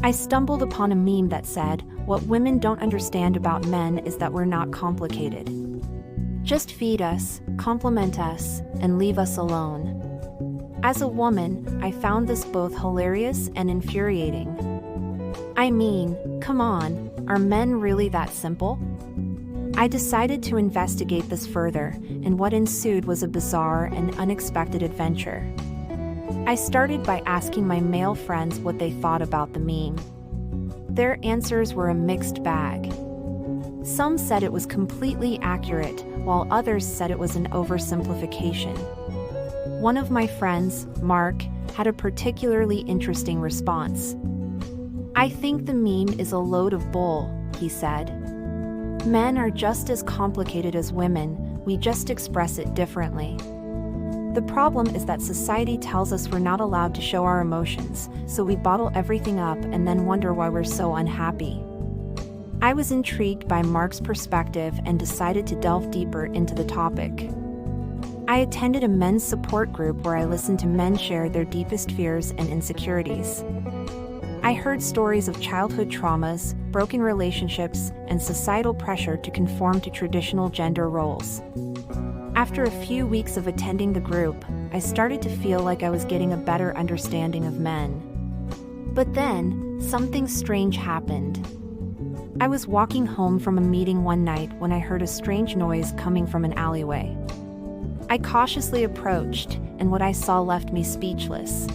I stumbled upon a meme that said, "What women don't understand about men is that we're not complicated. Just feed us, compliment us, and leave us alone." As a woman, I found this both hilarious and infuriating. I mean, come on, are men really that simple? I decided to investigate this further, and what ensued was a bizarre and unexpected adventure. I started by asking my male friends what they thought about the meme. Their answers were a mixed bag. Some said it was completely accurate, while others said it was an oversimplification. One of my friends, Mark, had a particularly interesting response. "I think the meme is a load of bull," he said. "Men are just as complicated as women, we just express it differently. The problem is that society tells us we're not allowed to show our emotions, so we bottle everything up and then wonder why we're so unhappy." I was intrigued by Mark's perspective and decided to delve deeper into the topic. I attended a men's support group where I listened to men share their deepest fears and insecurities. I heard stories of childhood traumas, broken relationships, and societal pressure to conform to traditional gender roles. After a few weeks of attending the group, I started to feel like I was getting a better understanding of men. But then, something strange happened. I was walking home from a meeting one night when I heard a strange noise coming from an alleyway. I cautiously approached, and what I saw left me speechless.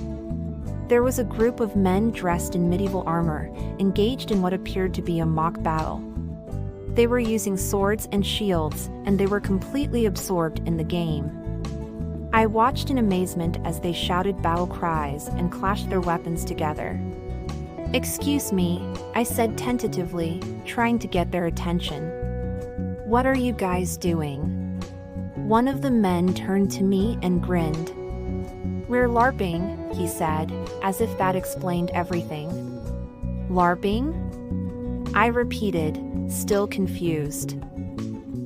There was a group of men dressed in medieval armor, engaged in what appeared to be a mock battle. They were using swords and shields, and they were completely absorbed in the game. I watched in amazement as they shouted battle cries and clashed their weapons together. "Excuse me," I said tentatively, trying to get their attention. "What are you guys doing?" One of the men turned to me and grinned. "We're LARPing," he said, as if that explained everything. "LARPing?" I repeated, still confused.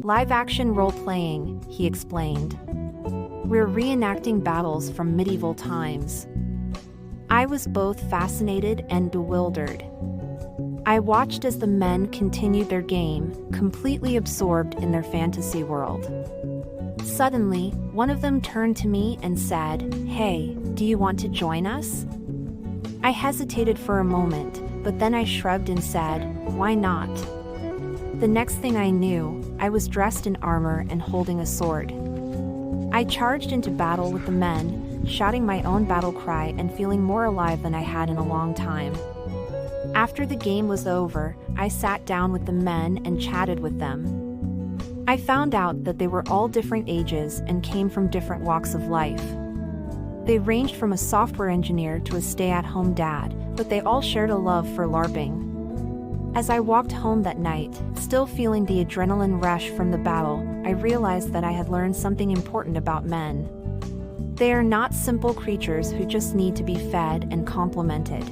"Live-action role-playing," he explained. "We're reenacting battles from medieval times." I was both fascinated and bewildered. I watched as the men continued their game, completely absorbed in their fantasy world. Suddenly, one of them turned to me and said, "Hey, do you want to join us?" I hesitated for a moment, but then I shrugged and said, "Why not?" The next thing I knew, I was dressed in armor and holding a sword. I charged into battle with the men, shouting my own battle cry and feeling more alive than I had in a long time. After the game was over, I sat down with the men and chatted with them. I found out that they were all different ages and came from different walks of life. They ranged from a software engineer to a stay-at-home dad, but they all shared a love for LARPing. As I walked home that night, still feeling the adrenaline rush from the battle, I realized that I had learned something important about men. They are not simple creatures who just need to be fed and complimented.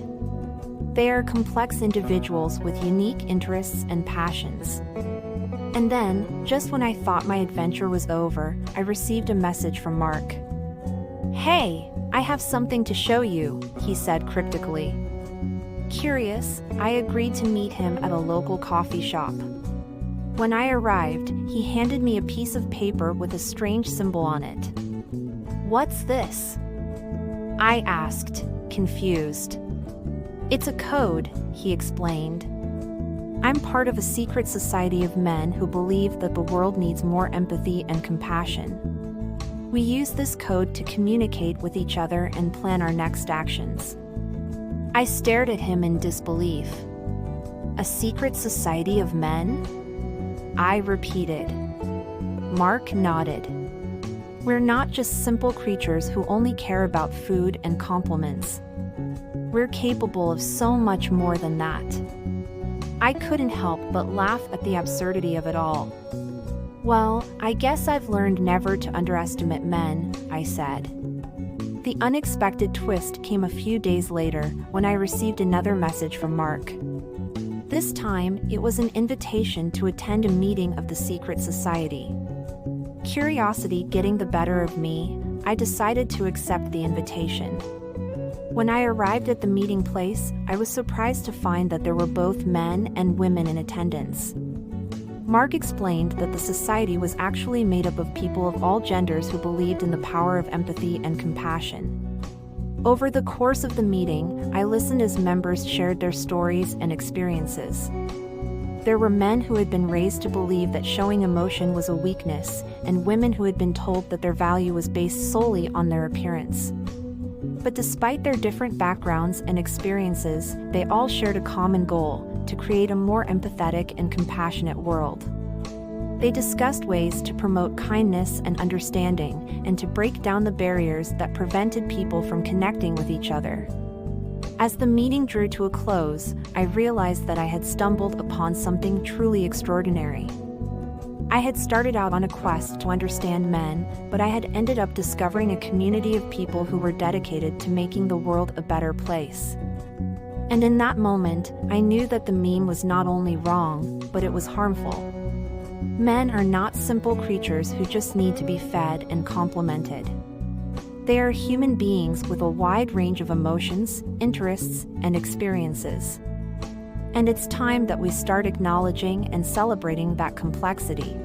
They are complex individuals with unique interests and passions. And then, just when I thought my adventure was over, I received a message from Mark. "Hey, I have something to show you," he said cryptically. Curious, I agreed to meet him at a local coffee shop. When I arrived, he handed me a piece of paper with a strange symbol on it. "What's this?" I asked, confused. "It's a code," he explained. "I'm part of a secret society of men who believe that the world needs more empathy and compassion. We use this code to communicate with each other and plan our next actions." I stared at him in disbelief. "A secret society of men?" I repeated. Mark nodded. "We're not just simple creatures who only care about food and compliments. We're capable of so much more than that." I couldn't help but laugh at the absurdity of it all. "Well, I guess I've learned never to underestimate men," I said. The unexpected twist came a few days later when I received another message from Mark. This time, it was an invitation to attend a meeting of the secret society. Curiosity getting the better of me, I decided to accept the invitation. When I arrived at the meeting place, I was surprised to find that there were both men and women in attendance. Mark explained that the society was actually made up of people of all genders who believed in the power of empathy and compassion. Over the course of the meeting, I listened as members shared their stories and experiences. There were men who had been raised to believe that showing emotion was a weakness, and women who had been told that their value was based solely on their appearance. But despite their different backgrounds and experiences, they all shared a common goal: to create a more empathetic and compassionate world. They discussed ways to promote kindness and understanding, and to break down the barriers that prevented people from connecting with each other. As the meeting drew to a close, I realized that I had stumbled upon something truly extraordinary. I had started out on a quest to understand men, but I had ended up discovering a community of people who were dedicated to making the world a better place. And in that moment, I knew that the meme was not only wrong, but it was harmful. Men are not simple creatures who just need to be fed and complimented. They are human beings with a wide range of emotions, interests, and experiences. And it's time that we start acknowledging and celebrating that complexity.